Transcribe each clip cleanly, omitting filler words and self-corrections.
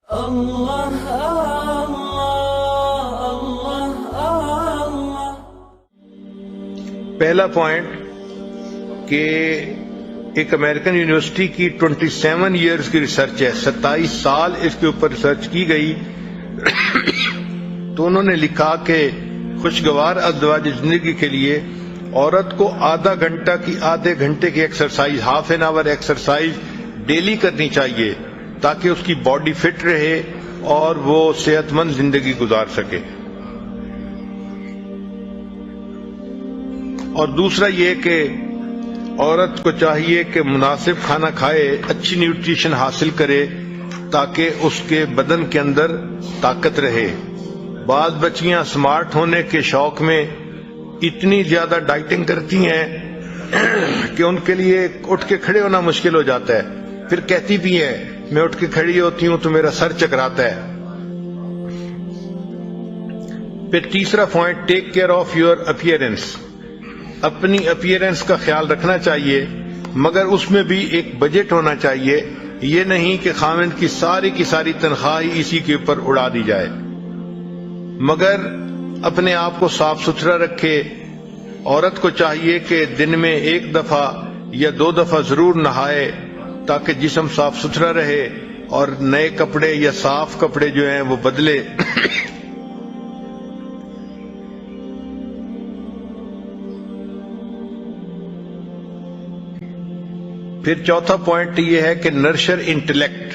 اللہ اللہ اللہ اللہ۔ پہلا پوائنٹ کہ ایک امریکن یونیورسٹی کی 27 ایئرز کی ریسرچ ہے، 27 سال اس کے اوپر ریسرچ کی گئی، تو انہوں نے لکھا کہ خوشگوار ازدواجی زندگی کے لیے عورت کو آدھے گھنٹے کی exercise, half an hour exercise daily کرنی چاہیے تاکہ اس کی باڈی فٹ رہے اور وہ صحت مند زندگی گزار سکے۔ اور دوسرا یہ کہ عورت کو چاہیے کہ مناسب کھانا کھائے، اچھی نیوٹریشن حاصل کرے تاکہ اس کے بدن کے اندر طاقت رہے۔ بعض بچیاں سمارٹ ہونے کے شوق میں اتنی زیادہ ڈائٹنگ کرتی ہیں کہ ان کے لیے اٹھ کے کھڑے ہونا مشکل ہو جاتا ہے، پھر کہتی بھی ہیں میں اٹھ کے کھڑی ہوتی ہوں تو میرا سر چکراتا ہے۔ پھر تیسرا point, take care of your appearance, اپنی اپیئرنس کا خیال رکھنا چاہیے، مگر اس میں بھی ایک بجٹ ہونا چاہیے۔ یہ نہیں کہ خاوند کی ساری تنخواہ اسی کے اوپر اڑا دی جائے، مگر اپنے آپ کو صاف ستھرا رکھے۔ عورت کو چاہیے کہ دن میں 1 دفعہ یا 2 دفعہ ضرور نہائے تاکہ جسم صاف ستھرا رہے اور نئے کپڑے یا صاف کپڑے جو ہیں وہ بدلے۔ پھر چوتھا پوائنٹ یہ ہے کہ نرشر انٹلیکٹ،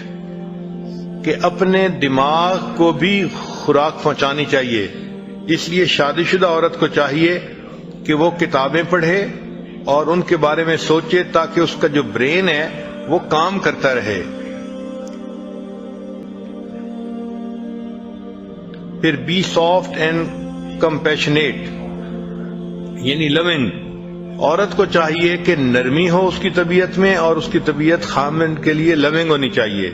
کہ اپنے دماغ کو بھی خوراک پہنچانی چاہیے۔ اس لیے شادی شدہ عورت کو چاہیے کہ وہ کتابیں پڑھے اور ان کے بارے میں سوچے تاکہ اس کا جو برین ہے وہ کام کرتا رہے۔ پھر بی سافٹ اینڈ کمپیشنیٹ، یعنی لونگ۔ عورت کو چاہیے کہ نرمی ہو اس کی طبیعت میں اور اس کی طبیعت خاوند کے لیے لونگ ہونی چاہیے۔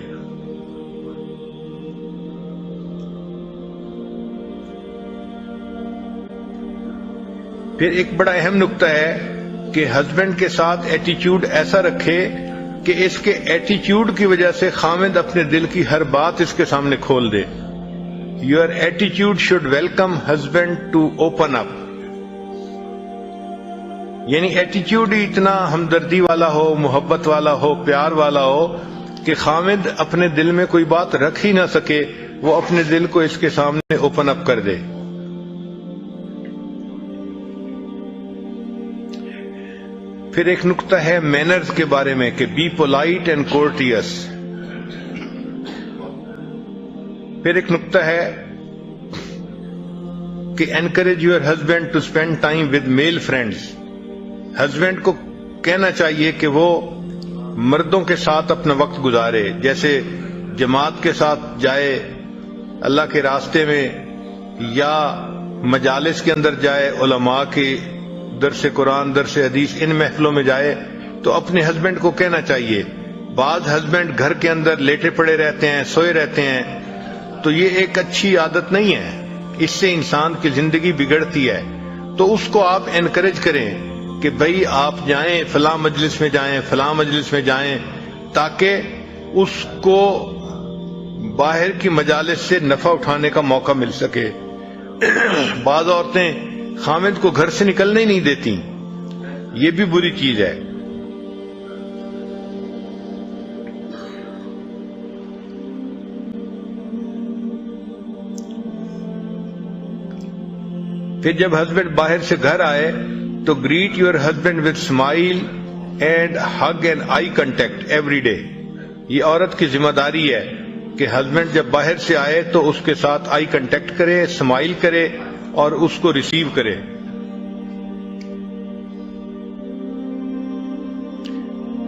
پھر ایک بڑا اہم نقطہ ہے کہ ہسبینڈ کے ساتھ ایٹیچیوڈ ایسا رکھے کہ اس کے ایٹیچیوڈ کی وجہ سے خاوند اپنے دل کی ہر بات اس کے سامنے کھول دے۔ یور ایٹیچیوڈ should welcome husband to open up, یعنی ایٹیچیوڈ ہی اتنا ہمدردی والا ہو، محبت والا ہو، پیار والا ہو کہ خاوند اپنے دل میں کوئی بات رکھ ہی نہ سکے، وہ اپنے دل کو اس کے سامنے اوپن اپ کر دے۔ پھر ایک نقطہ ہے مینرز کے بارے میں کہ بی پولائٹ اینڈ کورٹیس۔ پھر ایک نقطہ ہے کہ encourage your husband to spend time with male friends. Husband کو کہنا چاہیے کہ وہ مردوں کے ساتھ اپنا وقت گزارے، جیسے جماعت کے ساتھ جائے اللہ کے راستے میں، یا مجالس کے اندر جائے، علماء کی درس قرآن، درس حدیث، ان محفلوں میں جائے، تو اپنے ہسبینڈ کو کہنا چاہیے۔ بعض ہسبینڈ گھر کے اندر لیٹے پڑے رہتے ہیں، سوئے رہتے ہیں، تو یہ ایک اچھی عادت نہیں ہے، اس سے انسان کی زندگی بگڑتی ہے۔ تو اس کو آپ انکریج کریں کہ بھئی آپ جائیں، فلاں مجلس میں جائیں، فلاں مجلس میں جائیں، تاکہ اس کو باہر کی مجالس سے نفع اٹھانے کا موقع مل سکے۔ بعض عورتیں خاوند کو گھر سے نکلنے ہی نہیں دیتی، یہ بھی بری چیز ہے۔ پھر جب ہسبینڈ باہر سے گھر آئے تو great your husband with smile and hug and I contact every day. یہ عورت کی ذمہ داری ہے کہ ہسبینڈ جب باہر سے آئے تو اس کے ساتھ آئی کنٹیکٹ کرے، اسمائل کرے اور اس کو ریسیو کرے۔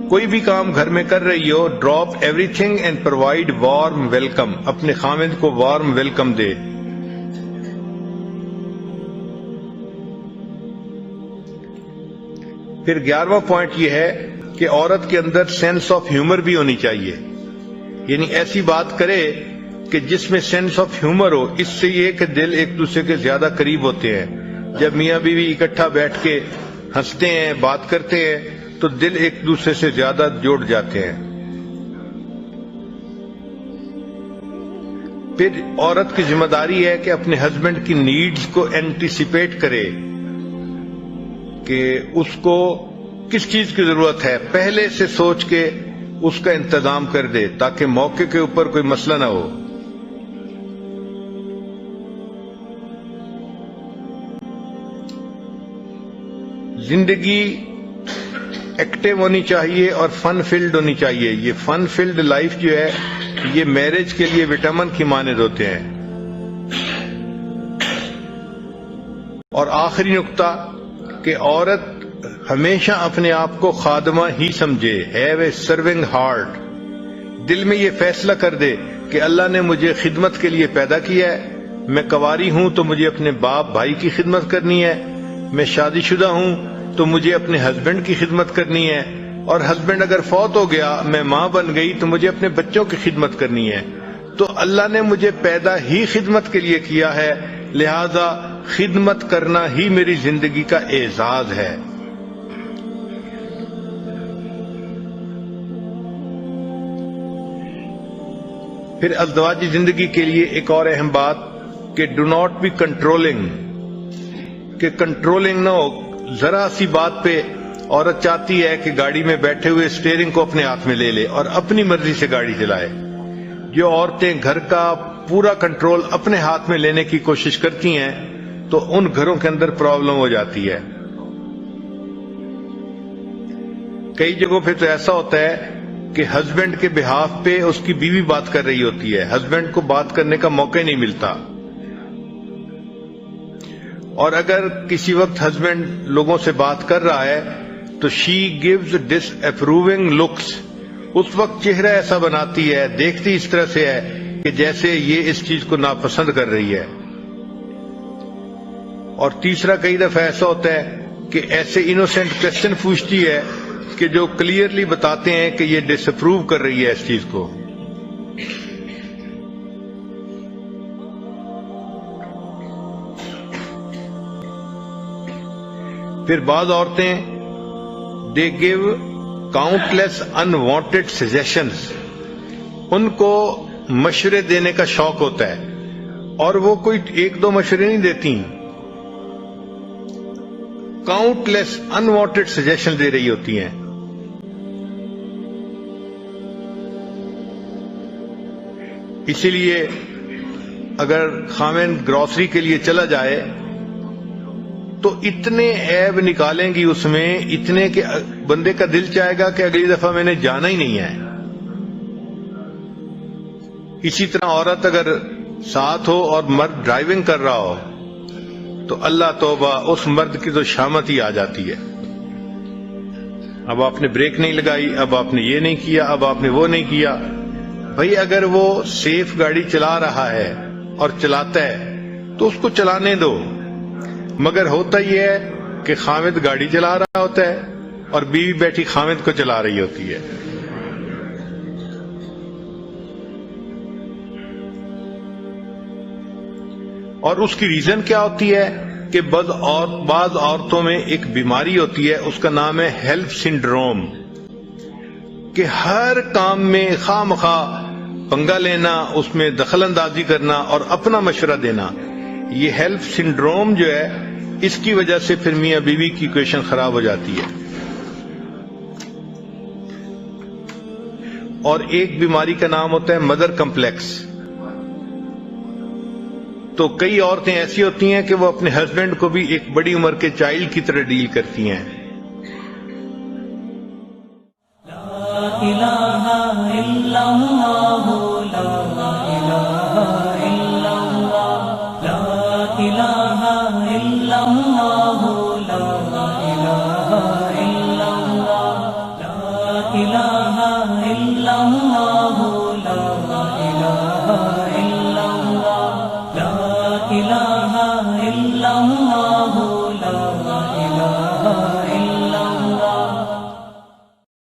کوئی بھی کام گھر میں کر رہی ہو، drop everything and provide warm welcome, اپنے خاوند کو وارم ویلکم دے۔ پھر 11واں پوائنٹ یہ ہے کہ عورت کے اندر سینس آف ہیومر بھی ہونی چاہیے، یعنی ایسی بات کرے کہ جس میں سینس آف ہیومر ہو۔ اس سے یہ کہ دل ایک دوسرے کے زیادہ قریب ہوتے ہیں۔ جب میاں بیوی اکٹھا بیٹھ کے ہنستے ہیں، بات کرتے ہیں، تو دل ایک دوسرے سے زیادہ جوڑ جاتے ہیں۔ پھر عورت کی ذمہ داری ہے کہ اپنے ہسبینڈ کی نیڈز کو اینٹیسپیٹ کرے کہ اس کو کس چیز کی ضرورت ہے، پہلے سے سوچ کے اس کا انتظام کر دے تاکہ موقع کے اوپر کوئی مسئلہ نہ ہو۔ زندگی ایکٹیو ہونی چاہیے اور فن فیلڈ ہونی چاہیے۔ یہ فن فیلڈ لائف جو ہے یہ میرج کے لیے وٹامن کی مانند ہوتے ہیں۔ اور آخری نقطہ کہ عورت ہمیشہ اپنے آپ کو خادمہ ہی سمجھے، ہیو اے سرونگ ہارٹ، دل میں یہ فیصلہ کر دے کہ اللہ نے مجھے خدمت کے لیے پیدا کیا ہے، میں کنواری ہوں تو مجھے اپنے باپ بھائی کی خدمت کرنی ہے، میں شادی شدہ ہوں تو مجھے اپنے ہسبینڈ کی خدمت کرنی ہے، اور ہسبینڈ اگر فوت ہو گیا، میں ماں بن گئی تو مجھے اپنے بچوں کی خدمت کرنی ہے۔ تو اللہ نے مجھے پیدا ہی خدمت کے لیے کیا ہے، لہذا خدمت کرنا ہی میری زندگی کا اعزاز ہے۔ پھر ازدواجی زندگی کے لیے ایک اور اہم بات کہ ڈو ناٹ بی کنٹرولنگ، کہ کنٹرولنگ نہ ہو۔ ذرا سی بات پہ عورت چاہتی ہے کہ گاڑی میں بیٹھے ہوئے اسٹیئرنگ کو اپنے ہاتھ میں لے لے اور اپنی مرضی سے گاڑی چلائے۔ جو عورتیں گھر کا پورا کنٹرول اپنے ہاتھ میں لینے کی کوشش کرتی ہیں تو ان گھروں کے اندر پرابلم ہو جاتی ہے۔ کئی جگہوں پہ تو ایسا ہوتا ہے کہ ہسبینڈ کے بہاف پہ اس کی بیوی بات کر رہی ہوتی ہے، ہسبینڈ کو بات کرنے کا موقع نہیں ملتا، اور اگر کسی وقت ہسبینڈ لوگوں سے بات کر رہا ہے تو شی گیوز ڈس اپروونگ لکس، اس وقت چہرہ ایسا بناتی ہے، دیکھتی اس طرح سے ہے کہ جیسے یہ اس چیز کو ناپسند کر رہی ہے۔ اور تیسرا کئی دفعہ ایسا ہوتا ہے کہ ایسے انوسینٹ کوسچن پوچھتی ہے کہ جو کلیئرلی بتاتے ہیں کہ یہ ڈس اپروو کر رہی ہے اس چیز کو۔ پھر بعض عورتیں دے گیو کاؤنٹلیس انوانٹیڈ سجیشنز، ان کو مشورے دینے کا شوق ہوتا ہے اور وہ کوئی ایک دو مشورے نہیں دیتی، کاؤنٹلیس انوانٹیڈ سجیشن دے رہی ہوتی ہیں۔ اسی لیے اگر خاوند گروسری کے لیے چلا جائے تو اتنے عیب نکالیں گی اس میں، اتنے کہ بندے کا دل چاہے گا کہ اگلی دفعہ میں نے جانا ہی نہیں ہے۔ اسی طرح عورت اگر ساتھ ہو اور مرد ڈرائیونگ کر رہا ہو تو اللہ توبہ، اس مرد کی تو شامت ہی آ جاتی ہے۔ اب آپ نے بریک نہیں لگائی، اب آپ نے یہ نہیں کیا، اب آپ نے وہ نہیں کیا۔ بھئی اگر وہ سیف گاڑی چلا رہا ہے اور چلاتا ہے تو اس کو چلانے دو، مگر ہوتا یہ ہے کہ خاوند گاڑی چلا رہا ہوتا ہے اور بیوی بیٹھی خاوند کو چلا رہی ہوتی ہے۔ اور اس کی ریزن کیا ہوتی ہے کہ بعض عورتوں میں ایک بیماری ہوتی ہے، اس کا نام ہے ہیلپ سنڈروم، کہ ہر کام میں خواہ مخواہ پنگا لینا، اس میں دخل اندازی کرنا اور اپنا مشورہ دینا۔ یہ ہیلپ سنڈروم جو ہے اس کی وجہ سے پھر میاں بیوی کی ایکویشن خراب ہو جاتی ہے۔ اور ایک بیماری کا نام ہوتا ہے مدر کمپلیکس۔ تو کئی عورتیں ایسی ہوتی ہیں کہ وہ اپنے ہسبینڈ کو بھی ایک بڑی عمر کے چائلڈ کی طرح ڈیل کرتی ہیں۔ لا الہ الا اللہ، لا الہ الا اللہ، لا الہ الا اللہ، لا الہ الا اللہ، لا الہ الا اللہ، لا الہ